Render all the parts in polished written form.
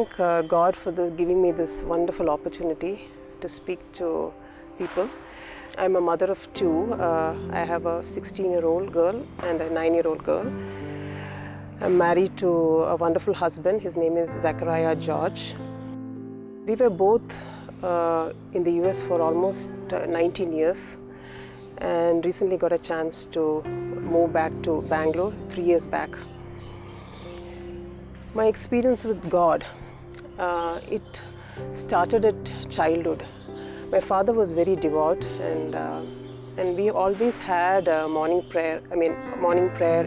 thank God for giving me this wonderful opportunity to speak to people. I'm a mother of two. I have a 16-year-old girl and a 9-year-old girl. I'm married to a wonderful husband. His name is Zack. We were both in the US for almost 19 years and recently got a chance to move back to Bangalore 3 years back. My experience with God, it started at childhood. My father was very devout, and we always had morning prayer,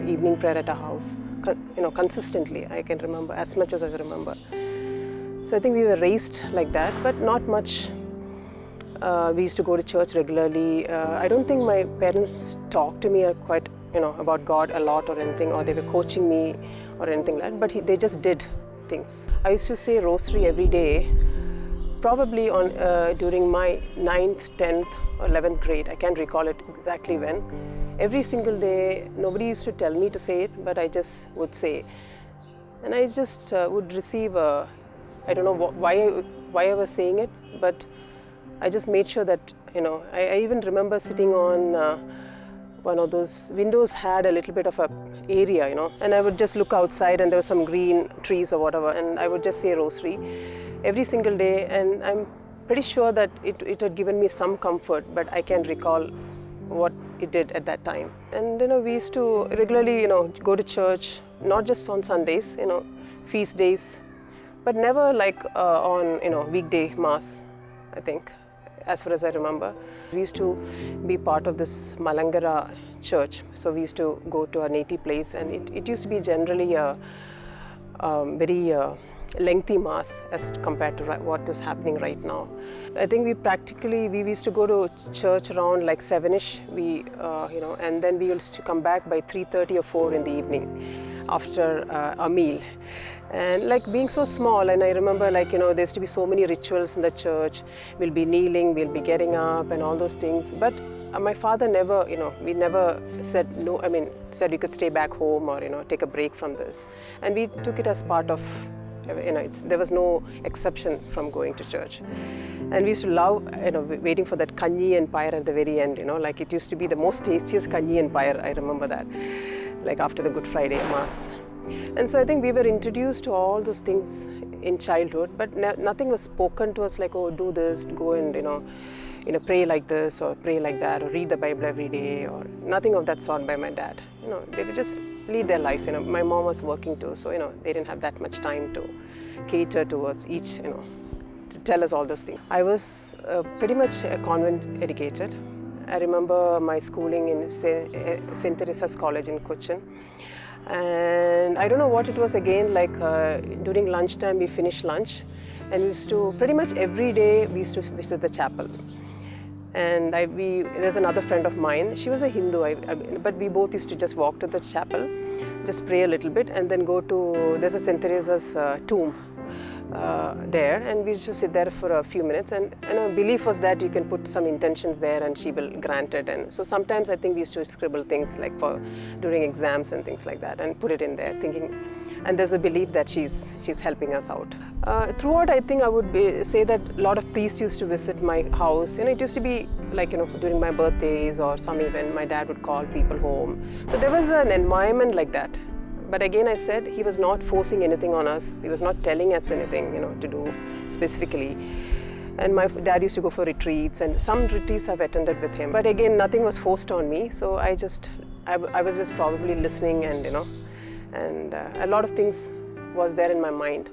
evening prayer at our house, consistently. I can remember, as much as I remember. So I think we were raised like that, but not much. We used to go to church regularly. I don't think my parents talked to me quite, about God a lot or anything, or they were coaching me or anything like that, but they just did things. I used to say rosary every day, probably during my 9th, 10th or 11th grade. I can't recall it exactly when. Every single day, nobody used to tell me to say it, but I just would say. And I just would receive I don't know why I was saying it, but I just made sure that, I even remember sitting on one of those windows had a little bit of a area, and I would just look outside and there were some green trees or whatever, and I would just say rosary every single day, and I'm pretty sure that it had given me some comfort, but I can't recall what it did at that time. And we used to regularly go to church, not just on Sundays, feast days, but never like on weekday mass, I think, as far as I remember. We used to be part of this Malangara church, so we used to go to our native place, and it used to be generally a very lengthy mass as compared to what is happening right now. I think we used to go to church around like 7ish, and then we used to come back by 3:30 or 4 in the evening after a meal. And like being so small, and I remember there used to be so many rituals in the church. We'll be kneeling, we'll be getting up and all those things. But my father never, we never said no, said you could stay back home or, take a break from this. And we took it as part of, there was no exception from going to church. And we used to love, waiting for that kanji and pyre at the very end, like it used to be the most tastiest kanji and pyre, I remember that, like after the Good Friday Mass. And so I think we were introduced to all those things in childhood, but nothing was spoken to us like, oh, do this, go and, pray like this or pray like that or read the Bible every day, or nothing of that sort by my dad. They would just lead their life. My mom was working too, so, they didn't have that much time to cater towards each, to tell us all those things. I was pretty much convent educated. I remember my schooling in St. Teresa's College in Cochin. And I don't know what it was again, like during lunchtime we finished lunch, and we used to, pretty much every day we used to visit the chapel. And there's another friend of mine, she was a Hindu, but we both used to just walk to the chapel, just pray a little bit, and then go to, there's a St. Teresa's tomb there, and we used to sit there for a few minutes, and our belief was that you can put some intentions there and she will grant it. And so sometimes I think we used to scribble things like during exams and things like that and put it in there thinking, and there's a belief that she's helping us out. Throughout, I think I would say that a lot of priests used to visit my house. It used to be like, during my birthdays or some event, my dad would call people home. So there was an environment like that. But again, I said, he was not forcing anything on us. He was not telling us anything, to do specifically. And my dad used to go for retreats, and some retreats I've attended with him. But again, nothing was forced on me. So I was just probably listening, and, and a lot of things was there in my mind.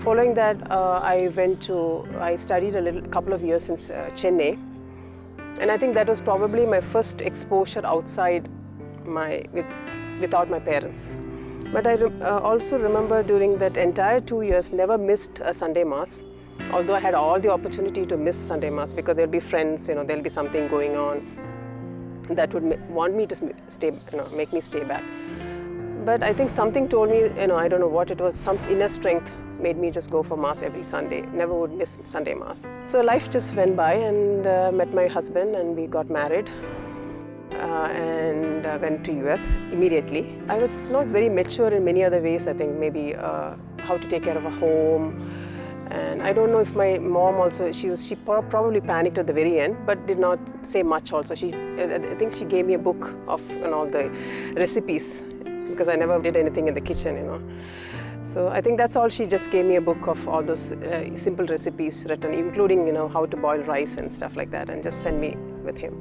Following that, I studied a couple of years in Chennai. And I think that was probably my first exposure outside without my parents. But I also remember during that entire 2 years, never missed a Sunday Mass. Although I had all the opportunity to miss Sunday Mass because there'll be friends, there'll be something going on that would want me to stay, make me stay back. But I think something told me, I don't know what it was, some inner strength made me just go for Mass every Sunday, never would miss Sunday Mass. So life just went by, and met my husband, and we got married. And went to US immediately. I was not very mature in many other ways. I think maybe how to take care of a home. And I don't know if my mom also, she probably panicked at the very end, but did not say much also. I think she gave me a book of all the recipes, because I never did anything in the kitchen. So I think that's all. She just gave me a book of all those simple recipes written, including how to boil rice and stuff like that, and just send me with him.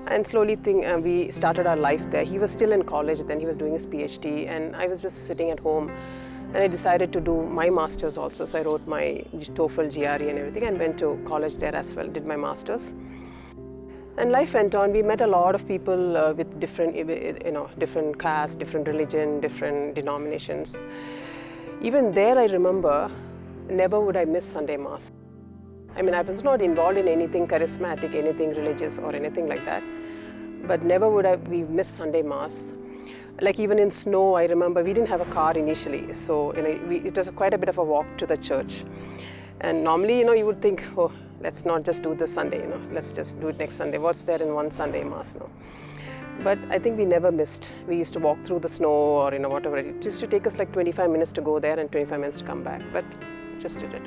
And slowly we started our life there. He was still in college then, he was doing his PhD, and I was just sitting at home. And I decided to do my master's also. So I wrote my TOEFL, GRE and everything, and went to college there as well, did my master's. And life went on. We met a lot of people with different caste, different religion, different denominations. Even there, I remember, never would I miss Sunday Mass. I mean, I was not involved in anything charismatic, anything religious or anything like that. But never would we miss Sunday Mass. Like even in snow, I remember we didn't have a car initially. So it was quite a bit of a walk to the church. And normally, you would think, oh, let's not just do this Sunday, let's just do it next Sunday. What's there in one Sunday Mass? But I think we never missed. We used to walk through the snow or whatever. It used to take us like 25 minutes to go there and 25 minutes to come back, but just did it.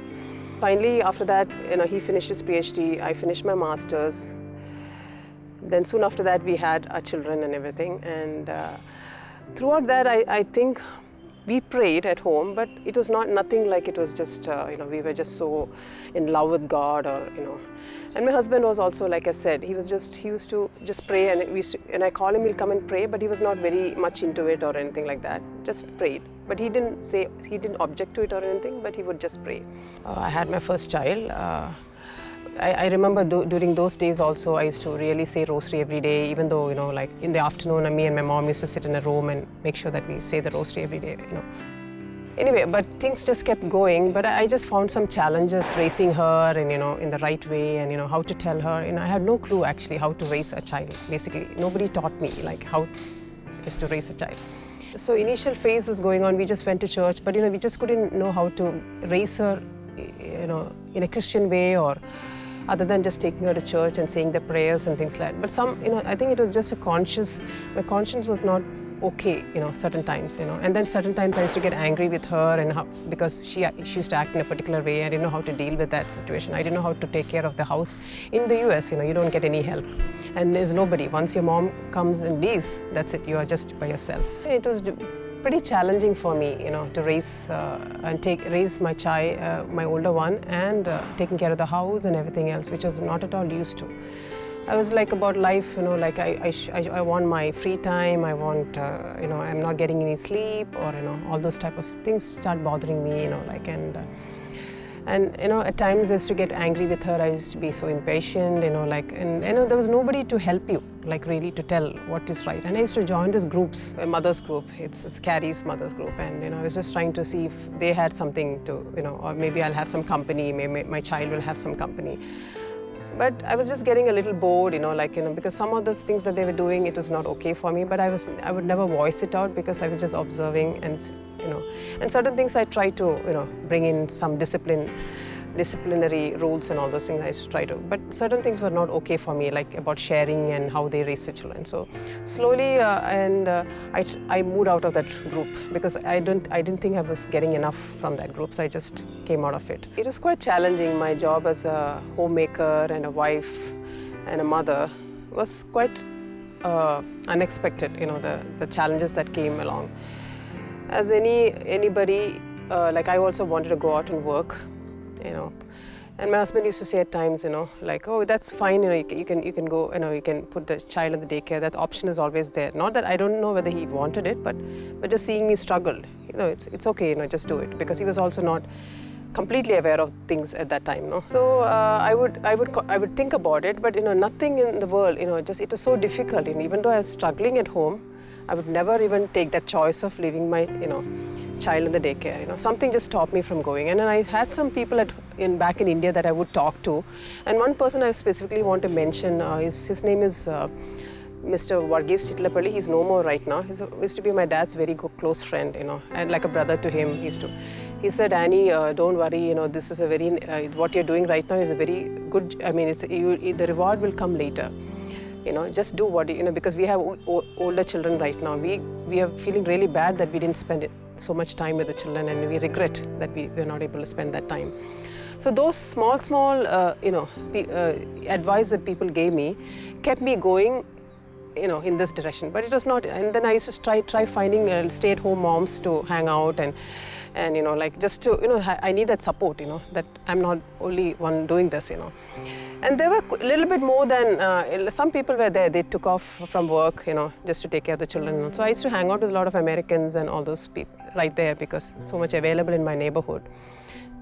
Finally, after that, he finished his PhD, I finished my master's. Then soon after that, we had our children and everything. And throughout that, I think we prayed at home, but it was nothing like it was just, we were just so in love with God And my husband was also, like I said, he used to just pray, and I call him, he'll come and pray, but he was not very much into it or anything like that, just prayed. But he didn't object to it or anything, but he would just pray. I had my first child. I remember during those days also, I used to really say rosary every day, even though, like in the afternoon, me and my mom used to sit in a room and make sure that we say the rosary every day, Anyway, but things just kept going, but I just found some challenges raising her and, in the right way and, how to tell her. I had no clue actually how to raise a child, basically. Nobody taught me like how is to raise a child. So initial phase was going on, we just went to church, but, we just couldn't know how to raise her, in a Christian way or other than just taking her to church and saying the prayers and things like that. But I think it was just my conscience was not okay, certain times, And then certain times I used to get angry with her because she used to act in a particular way. I didn't know how to deal with that situation. I didn't know how to take care of the house. In the US, you don't get any help. And there's nobody. Once your mom comes and leaves, that's it. You are just by yourself. It was pretty challenging for me, to raise raise my child, my older one, and taking care of the house and everything else, which was not at all used to. I was like about life, like I want my free time. I want, I'm not getting any sleep, or all those type of things start bothering me, and at times I used to get angry with her. I used to be so impatient, and there was nobody to help you, like really to tell what is right. And I used to join this groups, a mother's group. It's Carrie's mother's group, and I was just trying to see if they had something to, or maybe I'll have some company. Maybe my child will have some company. But I was just getting a little bored, because some of those things that they were doing, it was not okay for me. But I would never voice it out because I was just observing, and certain things I tried to, bring in some disciplinary rules and all those things I used to try to. But certain things were not okay for me, like about sharing and how they raise the children. So slowly, I moved out of that group because I didn't think I was getting enough from that group. So I just came out of it. It was quite challenging. My job as a homemaker and a wife and a mother was quite unexpected. The challenges that came along. As anybody, like I also wanted to go out and work. And my husband used to say at times, like, oh, that's fine, you can go, you can put the child in the daycare. That option is always there. Not that I don't know whether he wanted it, but just seeing me struggle, it's okay, just do it, because he was also not completely aware of things at that time, So I would think about it, but nothing in the world, it was so difficult. Even though I was struggling at home, I would never even take that choice of leaving my, child in the daycare. Something just stopped me from going. And then I had some people back in India that I would talk to. And one person I specifically want to mention, his name is Mr. Varghese Chitlapalli. He's no more right now. He used to be my dad's very close friend, and like a brother to him. He said, Annie, don't worry, this is a very, what you're doing right now is a very good, the reward will come later. Just do what, because we have older children right now. We are feeling really bad that we didn't spend so much time with the children, and we regret that we were not able to spend that time. So those small advice that people gave me kept me going, in this direction. But it was not. And then I used to try finding stay-at-home moms to hang out and like just to I need that support. That I'm not only one doing this. And there were a little bit more than some people were there. They took off from work, just to take care of the children. So I used to hang out with a lot of Americans and all those people right there because so much available in my neighborhood.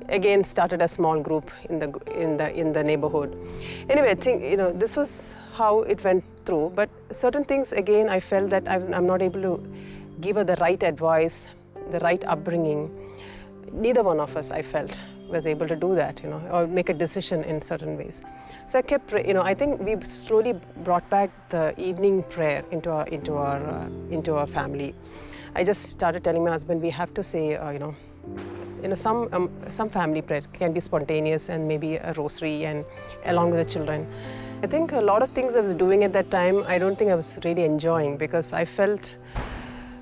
Again, started a small group in the neighborhood. Anyway, I think this was how it went through. But certain things, again, I felt that I'm not able to give her the right advice, the right upbringing. Neither one of us, I felt, was able to do that, or make a decision in certain ways. So I kept, I think we slowly brought back the evening prayer into our family. I just started telling my husband, we have to say, some family prayer can be spontaneous and maybe a rosary and along with the children. I think a lot of things I was doing at that time, I don't think I was really enjoying because I felt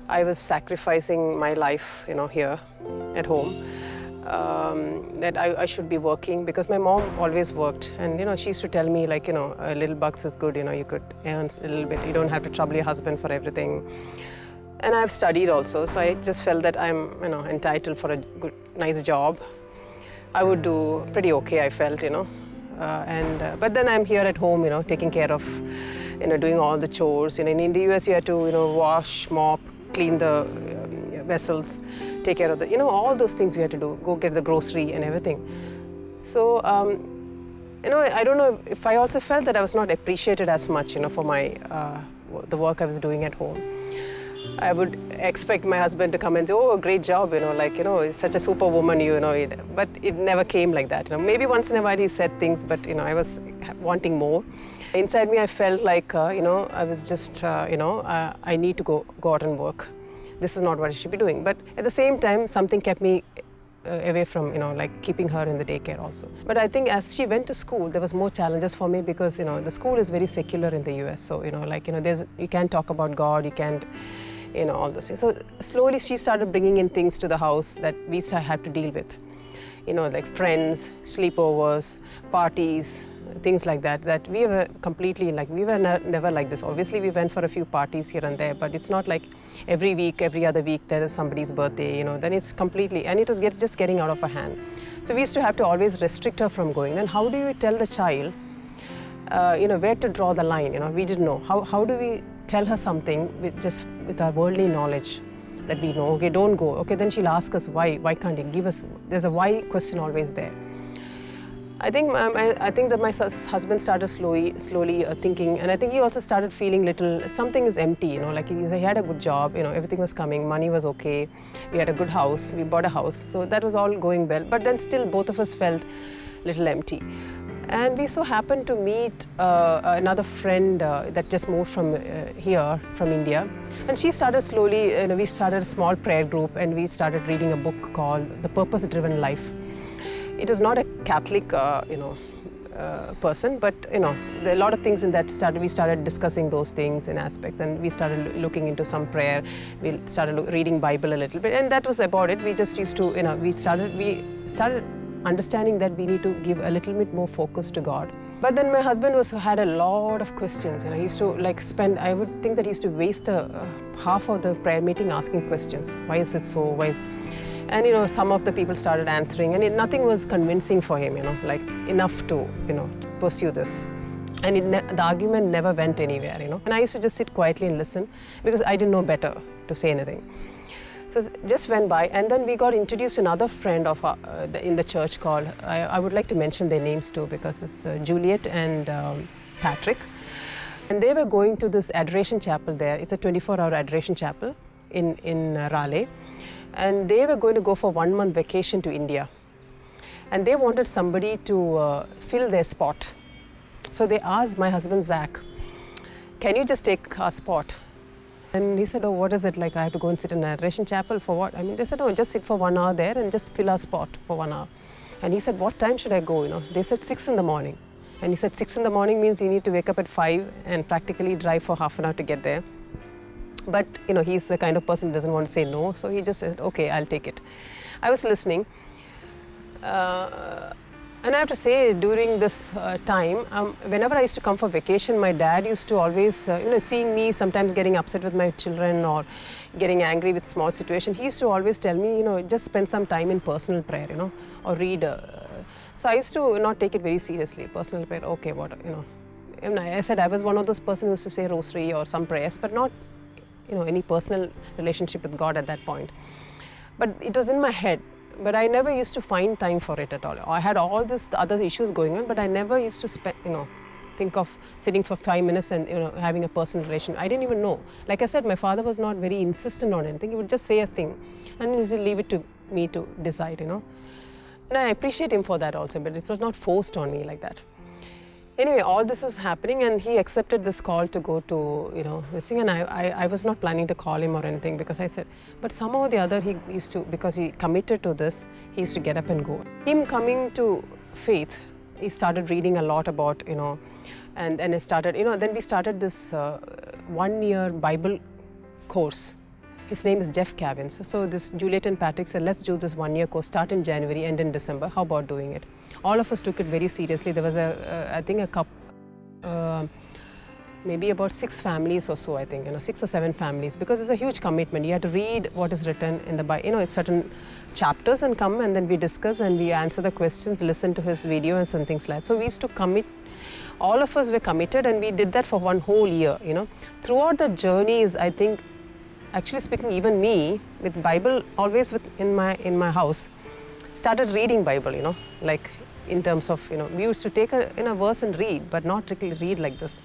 I was sacrificing my life, here at home. That I should be working because my mom always worked, and she used to tell me like a little bucks is good, you could earn a little bit, you don't have to trouble your husband for everything. And I've studied also, so I just felt that I'm entitled for a good, nice job. I would do pretty okay, I felt, but then I'm here at home, taking care of, doing all the chores. In the US you have to, wash, mop, clean the vessels, take care of the, all those things we had to do, go get the grocery and everything. So, I don't know if I also felt that I was not appreciated as much, for my, the work I was doing at home. I would expect my husband to come and say, oh, great job, it's such a superwoman, but it never came like that. Maybe once in a while he said things, but, I was wanting more. Inside me, I felt like, I was just, I need to go out and work. This is not what I should be doing. But at the same time, something kept me away from, like keeping her in the daycare also. But I think as she went to school, there was more challenges for me because, the school is very secular in the US. So, you can't talk about God, you can't, all those things. So slowly she started bringing in things to the house that we had to deal with. Like friends, sleepovers, parties, things like that, that we were completely like, we were never like this. Obviously, we went for a few parties here and there, but it's not like every week, every other week, there is somebody's birthday, then it's completely, and it was just getting out of her hand. So we used to have to always restrict her from going. Then how do you tell the child, where to draw the line? We didn't know. How do we tell her something with our worldly knowledge that we know, okay, don't go. Okay, then she'll ask us why can't you give us, there's a why question always there. I think that my husband started slowly thinking, and I think he also started feeling something is empty, like he had a good job, everything was coming, money was okay, we had a good house, we bought a house, so that was all going well, but then still both of us felt a little empty. And we so happened to meet another friend that just moved from here, from India. And she started slowly, we started a small prayer group and we started reading a book called The Purpose-Driven Life. It is not a Catholic, person, but, there are a lot of things in that we started discussing those things and aspects, and we started looking into some prayer. We started reading Bible a little bit, and that was about it. We just used to, we started understanding that we need to give a little bit more focus to God. But then my husband had a lot of questions. He used to I would think that he used to waste half of the prayer meeting asking questions. Why is it so? And some of the people started answering, and nothing was convincing for him, enough to, pursue this. And the argument never went anywhere, And I used to just sit quietly and listen because I didn't know better to say anything. So just went by, and then we got introduced to another friend of in the church called, I would like to mention their names too because it's Juliet and Patrick. And they were going to this adoration chapel there. It's a 24-hour adoration chapel in Raleigh. And they were going to go for 1 month vacation to India. And they wanted somebody to fill their spot. So they asked my husband, Zack, can you just take our spot? And he said, oh, what is it like? I have to go and sit in an adoration chapel for what? They said, oh, just sit for 1 hour there and just fill our spot for 1 hour. And he said, what time should I go? They said 6 in the morning. And he said 6 in the morning means you need to wake up at 5 and practically drive for half an hour to get there. But he's the kind of person who doesn't want to say no, so he just said, okay, I'll take it. I was listening, and I have to say, during this time, whenever I used to come for vacation, my dad used to always, seeing me sometimes getting upset with my children or getting angry with small situations, he used to always tell me, just spend some time in personal prayer, or read. So I used to not take it very seriously. Personal prayer, okay, And I said I was one of those persons who used to say rosary or some prayers, but not, any personal relationship with God at that point. But it was in my head. But I never used to find time for it at all. I had all these other issues going on, but I never used to think of sitting for 5 minutes and having a personal relation. I didn't even know. Like I said, my father was not very insistent on anything. He would just say a thing, and he would leave it to me to decide. And I appreciate him for that also. But it was not forced on me like that. Anyway, all this was happening, and he accepted this call to go to, this thing, and I was not planning to call him or anything, because I said, but somehow or the other he used to, because he committed to this, he used to get up and go. Him coming to faith, he started reading a lot about, and he started, then we started this 1-year Bible course. His name is Jeff Cavins. So this Juliet and Patrick said, let's do this 1-year course, start in January, end in December. How about doing it? All of us took it very seriously. There was I think a couple, maybe about 6 families or so, I think, 6 or 7 families, because it's a huge commitment. You have to read what is written in the Bible, it's certain chapters, and come, and then we discuss and we answer the questions, listen to his video and some things like that. So we used to commit. All of us were committed, and we did that for 1 whole year, Throughout the journeys, I think, actually speaking, even me, with Bible always in my house, started reading Bible, like in terms of, we used to take a verse and read, but not really read like this.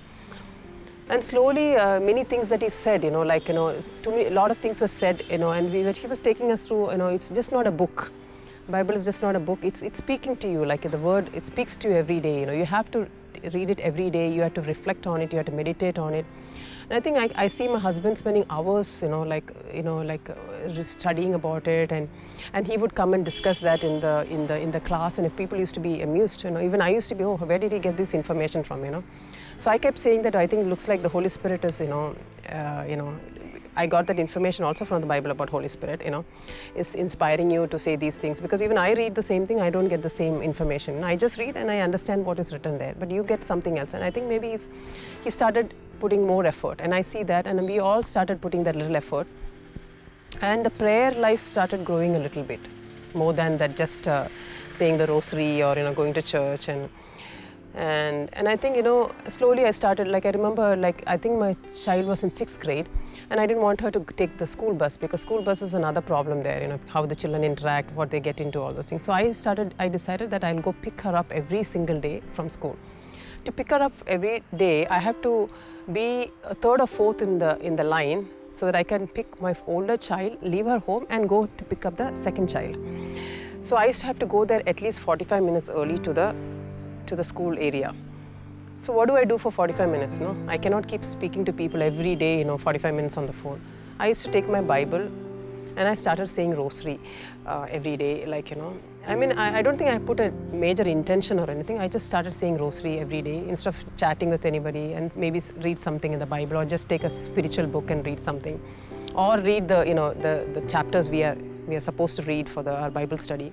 And slowly, many things that he said, to me, a lot of things were said, and he was taking us through, it's just not a book. Bible is just not a book. It's speaking to you, like the word, it speaks to you every day, You have to read it every day. You have to reflect on it. You have to meditate on it. And I think I see my husband spending hours, studying about it, and he would come and discuss that in the class, and if people used to be amused, even I used to be, oh, where did he get this information from, So I kept saying that I think it looks like the Holy Spirit is, I got that information also from the Bible about Holy Spirit, is inspiring you to say these things, because even I read the same thing, I don't get the same information. I just read and I understand what is written there, but you get something else, and I think maybe he started putting more effort, and I see that, and we all started putting that little effort, and the prayer life started growing a little bit more than that just saying the rosary or going to church, and I think slowly I started, like I remember, like I think my child was in 6th grade, and I didn't want her to take the school bus, because school bus is another problem there, how the children interact, what they get into, all those things. So I decided that I'll go pick her up every single day from school. To pick her up every day, I have to be 3rd or 4th in the line, so that I can pick my older child, leave her home, and go to pick up the 2nd child. So I used to have to go there at least 45 minutes early to the school area. So what do I do for 45 minutes? I cannot keep speaking to people every day, 45 minutes on the phone. I used to take my Bible, and I started saying rosary every day, I mean, I don't think I put a major intention or anything. I just started saying rosary every day instead of chatting with anybody, and maybe read something in the Bible, or just take a spiritual book and read something, or read the chapters we are supposed to read for our Bible study.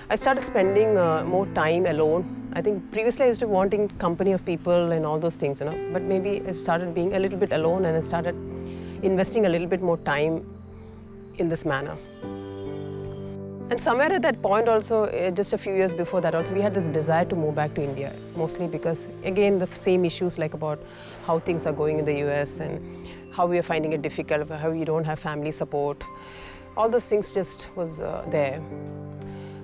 I started spending more time alone. I think previously I used to wanting company of people and all those things, but maybe I started being a little bit alone, and I started investing a little bit more time in this manner. And somewhere at that point also, just a few years before that also, we had this desire to move back to India, mostly because, again, the same issues like about how things are going in the US and how we are finding it difficult, how we don't have family support. All those things just was there.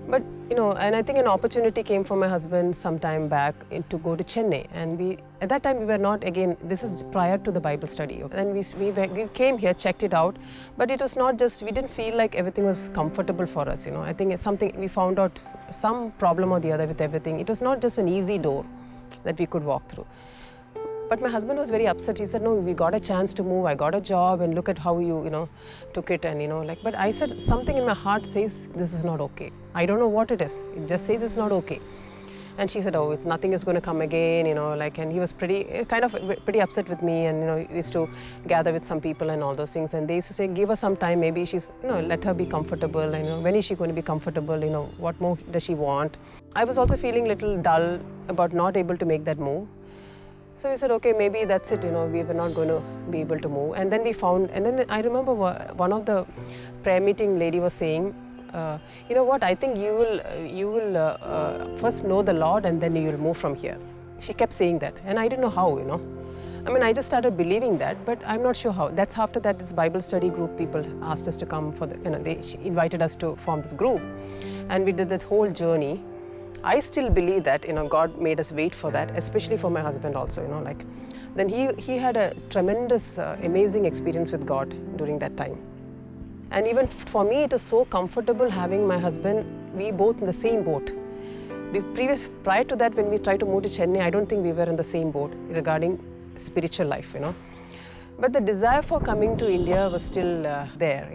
But, and I think an opportunity came for my husband some time back to go to Chennai. And at that time we were not, again, this is prior to the Bible study. And we came here, checked it out, but it was not just, we didn't feel like everything was comfortable for us, I think it's something, we found out some problem or the other with everything. It was not just an easy door that we could walk through. But my husband was very upset. He said, no, we got a chance to move. I got a job, and look at how you, took it. And, but I said, something in my heart says, this is not okay. I don't know what it is. It just says it's not okay. And she said, oh, it's nothing is going to come again, and he was pretty upset with me, and, we used to gather with some people and all those things, and they used to say, give her some time, maybe she's, let her be comfortable, and, when is she going to be comfortable, what more does she want? I was also feeling a little dull about not able to make that move. So we said, okay, maybe that's it, we were not going to be able to move. And then we found, and then I remember one of the prayer meeting lady was saying, you know what, I think you will first know the Lord and then you will move from here. She kept saying that, and I didn't know how, I just started believing that, but I'm not sure how. That's after that, this Bible study group, people asked us to come for she invited us to form this group, and we did this whole journey. I still believe that, God made us wait for that, especially for my husband also, Then he had a tremendous, amazing experience with God during that time. And even for me, it is so comfortable having my husband, we both in the same boat. Prior to that, when we tried to move to Chennai, I don't think we were in the same boat regarding spiritual life, But the desire for coming to India was still there,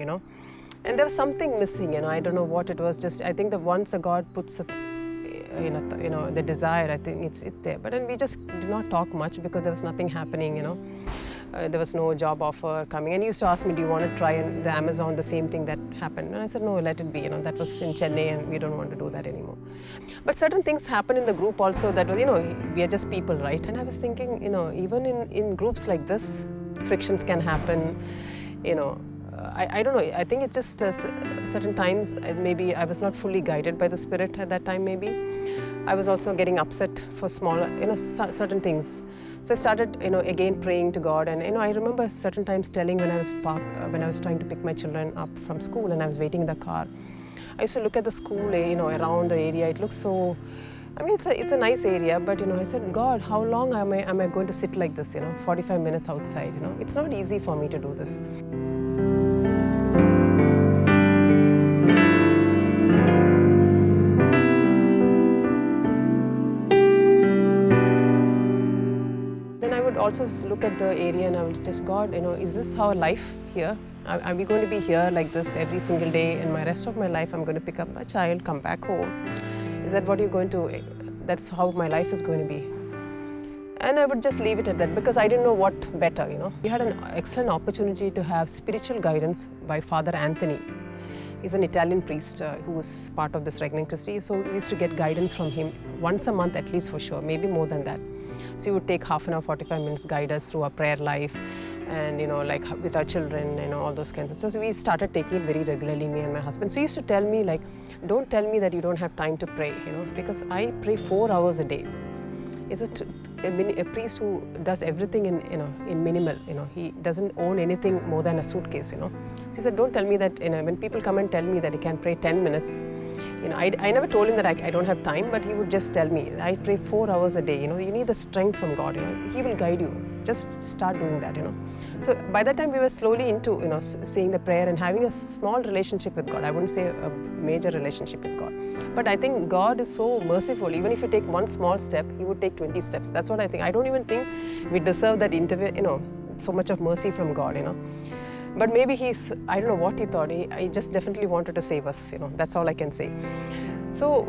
And there was something missing, I don't know what it was. Just I think that once God puts the desire, I think it's there. But then we just did not talk much because there was nothing happening, there was no job offer coming. And he used to ask me, do you want to try in the Amazon, the same thing that happened? And I said, no, let it be, that was in Chennai and we don't want to do that anymore. But certain things happen in the group also that, we are just people, right? And I was thinking, even in groups like this, frictions can happen, I don't know, I think it's just certain times, maybe I was not fully guided by the Spirit at that time, maybe. I was also getting upset for small, certain things. So I started, again praying to God, and I remember certain times telling when I was trying to pick my children up from school and I was waiting in the car. I used to look at the school, around the area. It looks so, it's a nice area, but I said, God, how long am I going to sit like this? 45 minutes outside. It's not easy for me to do this. Also look at the area and I would just, God, is this our life here? Are we going to be here like this every single day, and my rest of my life I'm going to pick up my child, come back home? Is that what you're going to, that's how my life is going to be? And I would just leave it at that because I didn't know what better, We had an excellent opportunity to have spiritual guidance by Father Anthony. He's an Italian priest who was part of this Regnant Christi. So we used to get guidance from him once a month at least for sure, maybe more than that. So he would take half an hour, 45 minutes, guide us through our prayer life and, like with our children, all those kinds of stuff. So we started taking it very regularly, me and my husband. So he used to tell me, don't tell me that you don't have time to pray, because I pray 4 hours a day. He's a priest who does everything in minimal, he doesn't own anything more than a suitcase, So he said, don't tell me that, when people come and tell me that he can pray 10 minutes, I never told him that I don't have time, but he would just tell me, I pray 4 hours a day, you need the strength from God, He will guide you. Just start doing that, So by that time we were slowly into, saying the prayer and having a small relationship with God. I wouldn't say a major relationship with God. But I think God is so merciful. Even if you take one small step, He would take 20 steps. That's what I think. I don't even think we deserve that so much of mercy from God, But maybe I don't know what he thought. He just definitely wanted to save us, That's all I can say. So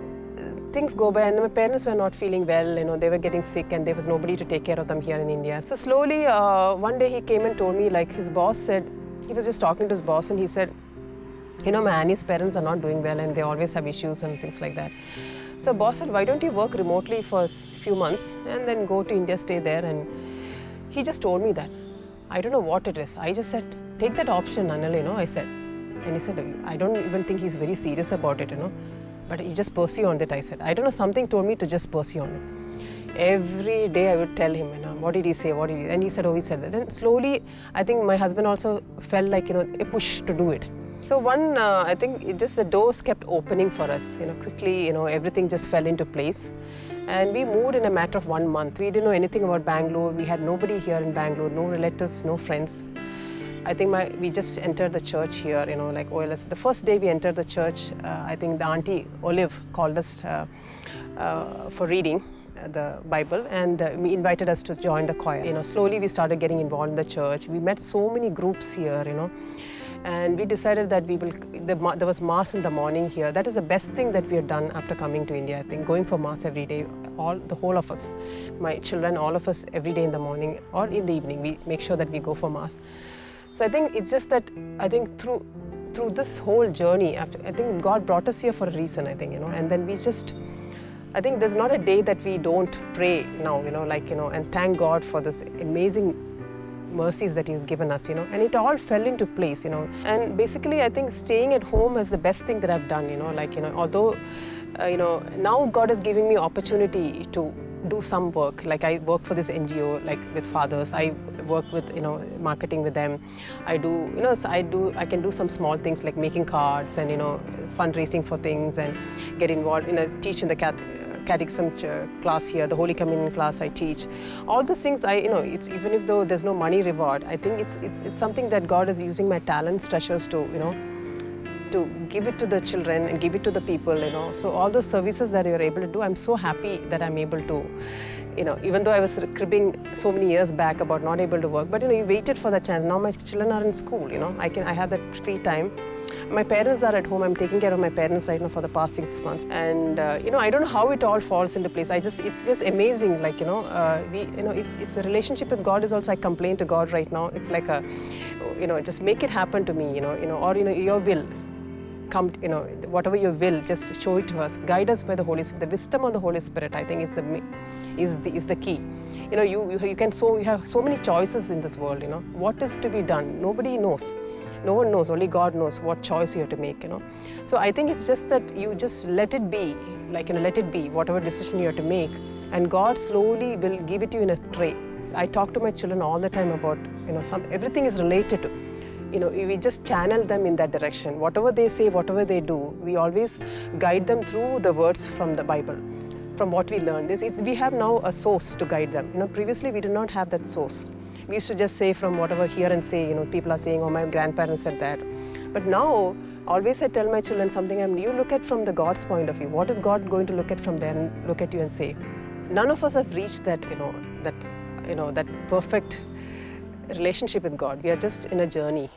things go by, and my parents were not feeling well, they were getting sick and there was nobody to take care of them here in India. So slowly, one day he came and told me, his boss said, he was just talking to his boss and he said, my Annie's parents are not doing well and they always have issues and things like that. So boss said, why don't you work remotely for a few months and then go to India, stay there? And he just told me that. I don't know what it is. I just said, take that option, Anil, I said. And he said, I don't even think he's very serious about it, But he just pursue on it, I said. I don't know, something told me to just pursue on it. Every day I would tell him, what did he say, what did he... And he said, oh, he said that. And slowly, I think my husband also felt like, a push to do it. So I think the doors kept opening for us, quickly, everything just fell into place. And we moved in a matter of 1 month. We didn't know anything about Bangalore. We had nobody here in Bangalore, no relatives, no friends. I think we just entered the church here, like OLS. The first day we entered the church, I think the auntie Olive called us for reading the Bible and invited us to join the choir. Slowly we started getting involved in the church. We met so many groups here, And we decided that there was mass in the morning here. That is the best thing that we have done after coming to India, I think, going for mass every day, the whole of us, my children, all of us, every day in the morning or in the evening, we make sure that we go for mass. So I think it's just that, I think through this whole journey, I think God brought us here for a reason, I think, and then I think there's not a day that we don't pray now, and thank God for this amazing mercies that He's given us, and it all fell into place, And basically, I think staying at home is the best thing that I've done, although, now God is giving me opportunity to do some work. Like I work for this NGO, like with fathers. I work with, marketing with them. I do, I can do some small things like making cards and, fundraising for things and get involved, teach in the catechism class here, the Holy Communion class I teach. All those things, it's even if though there's no money reward, I think it's something that God is using my talents, treasures to, to give it to the children and give it to the people, So all those services that you're able to do, I'm so happy that I'm able to, even though I was cribbing so many years back about not able to work, but you waited for the chance. Now my children are in school, I have that free time. My parents are at home. I'm taking care of my parents right now for the past 6 months, and I don't know how it all falls into place. It's just amazing. Like it's a relationship with God is also. I complain to God right now. It's like a, just make it happen to me, or your will. Come, whatever you will, just show it to us. Guide us by the Holy Spirit. The wisdom of the Holy Spirit, I think, is the key. You have so many choices in this world. What is to be done? Nobody knows. No one knows. Only God knows what choice you have to make. So I think it's just that you just let it be. Let it be. Whatever decision you have to make, and God slowly will give it to you in a tray. I talk to my children all the time about everything is related to. We just channel them in that direction. Whatever they say, whatever they do, we always guide them through the words from the Bible, from what we learned. We have now a source to guide them. Previously we did not have that source. We used to just say from whatever hear and say, people are saying, oh, my grandparents said that. But now, always I tell my children something, you look at from the God's point of view. What is God going to look at from there and look at you and say? None of us have reached that, that perfect relationship with God. We are just in a journey.